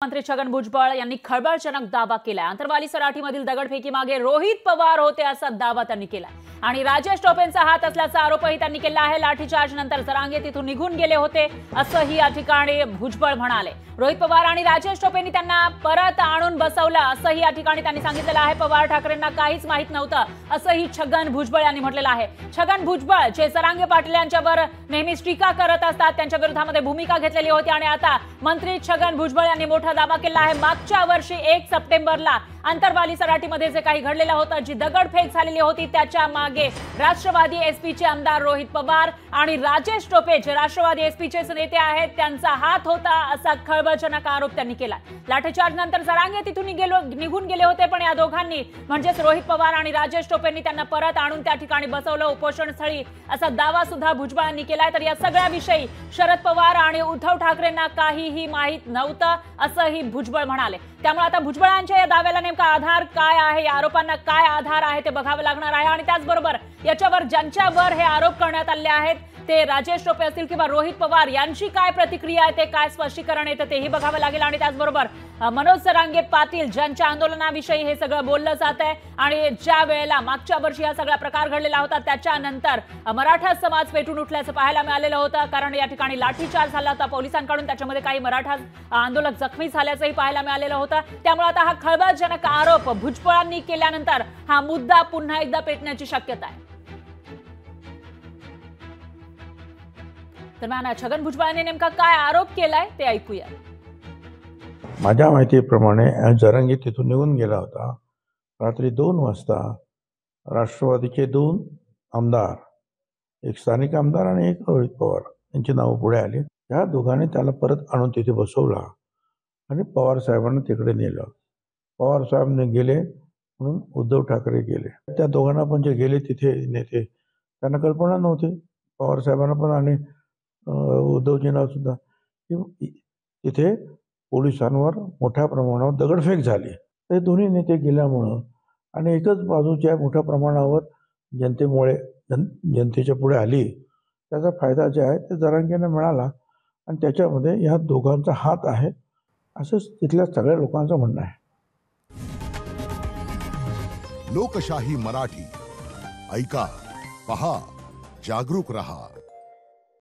मंत्री छगन भुजबळ यांनी खळबळजनक दावा केलाय। आंतरवाली सराठीमधील दगडफेकी मागे रोहित पवार होते असा दावा त्यांनी केला आणि राजेश टोपेंचा हात असल्याचा आरोपही त्यांनी केला आहे। लाठीचार्ज नंतर जरांगे तिथून निघून गेले होते असंही या ठिकाणी भुजबळ म्हणाले। रोहित पवार आणि राजेश टोपेंनी त्यांना परत आणून बसवलं असंही या ठिकाणी त्यांनी सांगितलेलं आहे। पवार ठाकरेंना काहीच माहित नव्हतं असंही छगन भुजबळ यांनी म्हटलेलं आहे। छगन भुजबळ जे जरांगे पाटील यांच्यावर नेहमीच टीका करत असतात त्यांच्या विरोधामध्ये भूमिका घेतलेली होती आणि आता मंत्री छगन भुजबळ यांनी मोठा दावा केला आहे। मागच्या वर्षी 1 सप्टेंबरला आंतरवाली सराठीमध्ये जे काही घडलेलं होतं, जी दगडफेक झालेली होती, त्याच्या मागे राष्ट्रवादी एसपीचे आमदार रोहित पवार आणि राजेश टोपे जे राष्ट्रवादी एसपीचे नेते आहेत त्यांचा हात होता असा खळबळजनक आरोप त्यांनी केला। लाठीचार्ज नंतर जरांगे तिथून निघून गेले होते, पण या दोघांनी म्हणजेच रोहित पवार आणि राजेश टोपेंनी त्यांना परत आणून त्या ठिकाणी बसवलं उपोषणस्थळी असा दावा सुद्धा भुजबळांनी केलाय। तर या सगळ्याविषयी शरद पवार आणि उद्धव ठाकरेंना काहीही माहित नव्हतं असंही भुजबळ म्हणाले। त्यामुळे आता भुजबळांच्या या दाव्याला नेमका आधार काय आहे, या आरोपांना काय आधार आहे ते बघावं लागणार आहे आणि त्याचबरोबर याच्यावर ज्यांच्यावर हे आरोप करण्यात आले आहेत ते राजेश टोपे असतील किंवा रोहित पवार यांची काय प्रतिक्रिया आहे, ते काय स्पष्टीकरण येतं तेही बघावं लागेल। आणि त्याचबरोबर मनोज जरांगे पाटील ज्यांच्या आंदोलनाविषयी हे सगळं बोललं जात आहे आणि ज्या वेळेला मागच्या वर्षी हा सगळा प्रकार घडलेला होता त्याच्यानंतर मराठा समाज पेटून उठल्याचं पाहायला मिळालेलं होतं, कारण या ठिकाणी लाठीचार्ज झाला होता पोलिसांकडून, त्याच्यामध्ये काही मराठा आंदोलक जखमी झाल्याचंही पाहायला मिळालेलं होतं। त्यामुळे आता हा खळबळजनक आरोप भुजबळांनी केल्यानंतर हा मुद्दा पुन्हा एकदा पेटण्याची शक्यता आहे। दरम्यान छगन भुजबळांनी नेमका काय आरोप केलाय ते ऐकूया। माझ्या माहितीप्रमाणे जरांगे तिथून निघून गेला होता। रात्री 2 वाजता राष्ट्रवादीचे 2 आमदार, एक स्थानिक आमदार आणि एक रोहित पवार यांची नावं पुढे आली। त्या दोघांनी त्याला परत आणून तिथे बसवला आणि पवार साहेबांना तिकडे नेलं। पवार साहेब गेले म्हणून उद्धव ठाकरे गेले। त्या दोघांना पण जे गेले तिथे नेते त्यांना कल्पना नव्हती, पवार साहेबांना पण आणि उद्धवजींना सुद्धा, तिथे पोलिसांवर मोठ्या प्रमाणावर दगडफेक झाली। ते दोन्ही नेते गेल्यामुळं आणि एकच बाजूच्या मोठ्या प्रमाणावर जनतेच्या पुढे आली, त्याचा फायदा जे आहे ते जरांगेंना मिळाला आणि त्याच्यामध्ये ह्या दोघांचा हात आहे असं तिथल्या सगळ्या लोकांचं म्हणणं आहे। लोकशाही मराठी ऐका, पहा, जागरूक रहा।